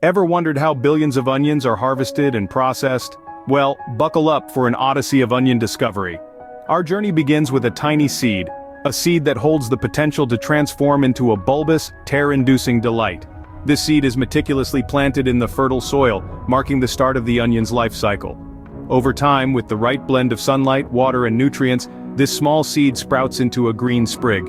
Ever wondered how billions of onions are harvested and processed? Well, buckle up for an odyssey of onion discovery. Our journey begins with a tiny seed, a seed that holds the potential to transform into a bulbous, tear-inducing delight. This seed is meticulously planted in the fertile soil, marking the start of the onion's life cycle. Over time, with the right blend of sunlight, water and nutrients, this small seed sprouts into a green sprig.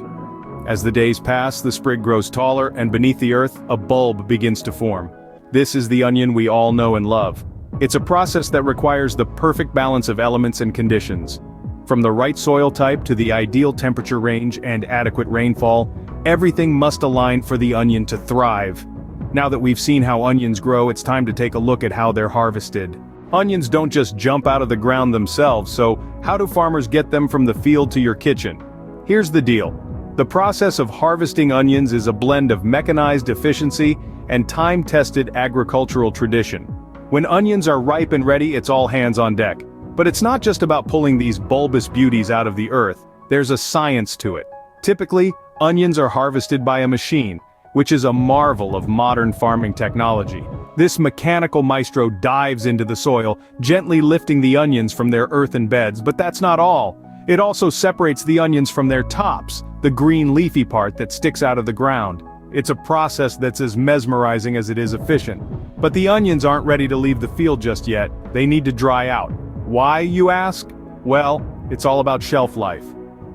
As the days pass, the sprig grows taller, and beneath the earth, a bulb begins to form. This is the onion we all know and love. It's a process that requires the perfect balance of elements and conditions. From the right soil type to the ideal temperature range and adequate rainfall, everything must align for the onion to thrive. Now that we've seen how onions grow, it's time to take a look at how they're harvested. Onions don't just jump out of the ground themselves, so how do farmers get them from the field to your kitchen? Here's the deal. The process of harvesting onions is a blend of mechanized efficiency and time-tested agricultural tradition. When onions are ripe and ready, it's all hands on deck. But it's not just about pulling these bulbous beauties out of the earth, there's a science to it. Typically, onions are harvested by a machine, which is a marvel of modern farming technology. This mechanical maestro dives into the soil, gently lifting the onions from their earthen beds, but that's not all. It also separates the onions from their tops, the green leafy part that sticks out of the ground. It's a process that's as mesmerizing as it is efficient. But the onions aren't ready to leave the field just yet. They need to dry out. Why, you ask? Well, it's all about shelf life.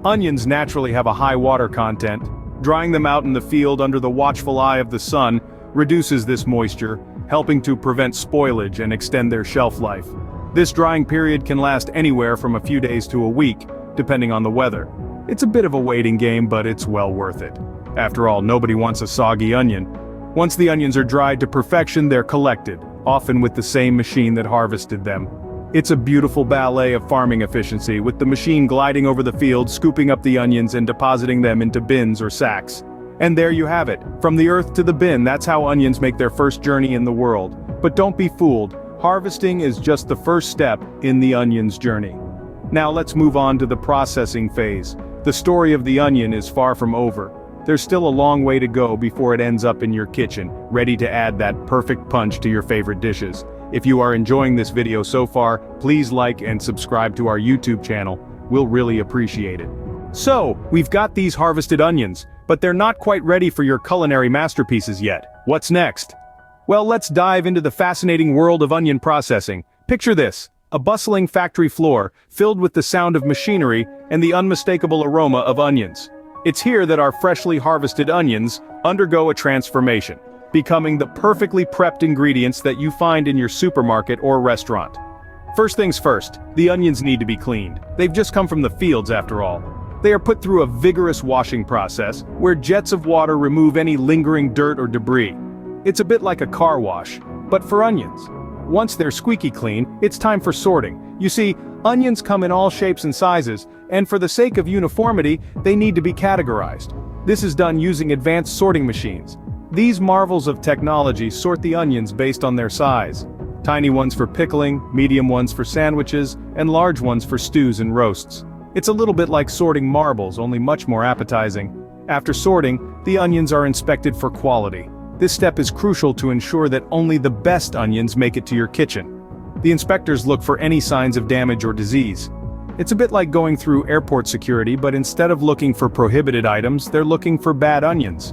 Onions naturally have a high water content. Drying them out in the field under the watchful eye of the sun reduces this moisture, helping to prevent spoilage and extend their shelf life. This drying period can last anywhere from a few days to a week, depending on the weather. It's a bit of a waiting game, but it's well worth it. After all, nobody wants a soggy onion. Once the onions are dried to perfection, they're collected, often with the same machine that harvested them. It's a beautiful ballet of farming efficiency, with the machine gliding over the field, scooping up the onions and depositing them into bins or sacks. And there you have it, from the earth to the bin. That's how onions make their first journey in the world. But don't be fooled, harvesting is just the first step in the onion's journey. Now let's move on to the processing phase. The story of the onion is far from over. There's still a long way to go before it ends up in your kitchen, ready to add that perfect punch to your favorite dishes. If you are enjoying this video so far, please like and subscribe to our YouTube channel. We'll really appreciate it. So, we've got these harvested onions, but they're not quite ready for your culinary masterpieces yet. What's next? Well, let's dive into the fascinating world of onion processing. Picture this, a bustling factory floor, filled with the sound of machinery and the unmistakable aroma of onions. It's here that our freshly harvested onions undergo a transformation, becoming the perfectly prepped ingredients that you find in your supermarket or restaurant. First things first, the onions need to be cleaned. They've just come from the fields after all. They are put through a vigorous washing process, where jets of water remove any lingering dirt or debris. It's a bit like a car wash, but for onions. Once they're squeaky clean, it's time for sorting. You see, onions come in all shapes and sizes, and for the sake of uniformity, they need to be categorized. This is done using advanced sorting machines. These marvels of technology sort the onions based on their size. Tiny ones for pickling, medium ones for sandwiches, and large ones for stews and roasts. It's a little bit like sorting marbles, only much more appetizing. After sorting, the onions are inspected for quality. This step is crucial to ensure that only the best onions make it to your kitchen. The inspectors look for any signs of damage or disease. It's a bit like going through airport security, but instead of looking for prohibited items, they're looking for bad onions.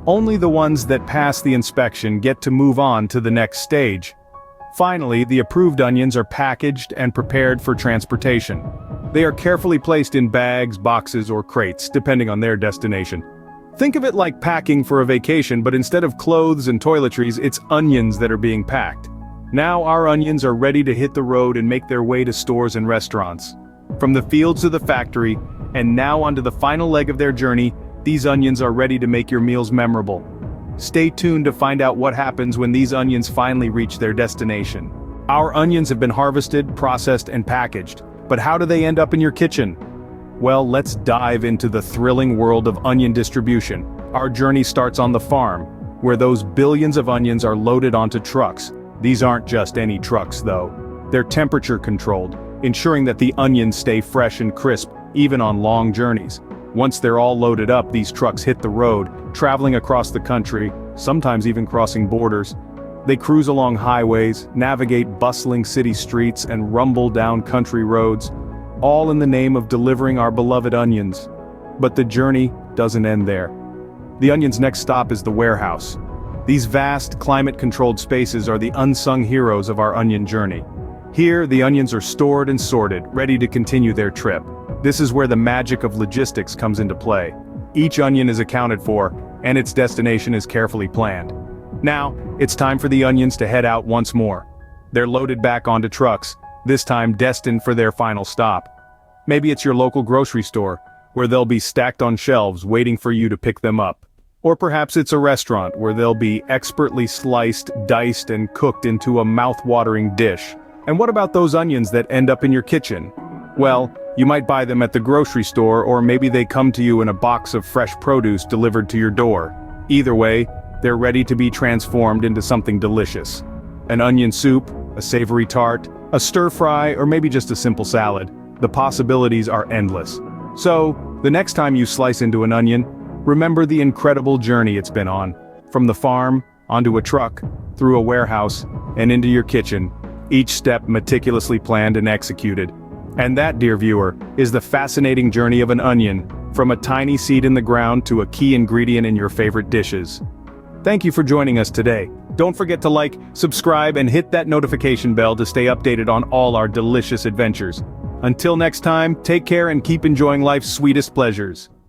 Only the ones that pass the inspection get to move on to the next stage. Finally, the approved onions are packaged and prepared for transportation. They are carefully placed in bags, boxes, or crates, depending on their destination. Think of it like packing for a vacation, but instead of clothes and toiletries, it's onions that are being packed. Now our onions are ready to hit the road and make their way to stores and restaurants. From the fields to the factory, and now onto the final leg of their journey, these onions are ready to make your meals memorable. Stay tuned to find out what happens when these onions finally reach their destination. Our onions have been harvested, processed, and packaged, but how do they end up in your kitchen? Well, let's dive into the thrilling world of onion distribution. Our journey starts on the farm, where those billions of onions are loaded onto trucks. These aren't just any trucks, though. They're temperature controlled, ensuring that the onions stay fresh and crisp, even on long journeys. Once they're all loaded up, these trucks hit the road, traveling across the country, sometimes even crossing borders. They cruise along highways, navigate bustling city streets, and rumble down country roads, all in the name of delivering our beloved onions. But the journey doesn't end there. The onion's next stop is the warehouse. These vast, climate-controlled spaces are the unsung heroes of our onion journey. Here, the onions are stored and sorted, ready to continue their trip. This is where the magic of logistics comes into play. Each onion is accounted for, and its destination is carefully planned. Now, it's time for the onions to head out once more. They're loaded back onto trucks, this time destined for their final stop. Maybe it's your local grocery store, where they'll be stacked on shelves waiting for you to pick them up. Or perhaps it's a restaurant where they'll be expertly sliced, diced, and cooked into a mouth-watering dish. And what about those onions that end up in your kitchen? Well, you might buy them at the grocery store, or maybe they come to you in a box of fresh produce delivered to your door. Either way, they're ready to be transformed into something delicious. An onion soup, a savory tart, a stir-fry, or maybe just a simple salad. The possibilities are endless. So, the next time you slice into an onion, remember the incredible journey it's been on. From the farm, onto a truck, through a warehouse, and into your kitchen. Each step meticulously planned and executed. And that, dear viewer, is the fascinating journey of an onion, from a tiny seed in the ground to a key ingredient in your favorite dishes. Thank you for joining us today. Don't forget to like, subscribe, and hit that notification bell to stay updated on all our delicious adventures. Until next time, take care and keep enjoying life's sweetest pleasures.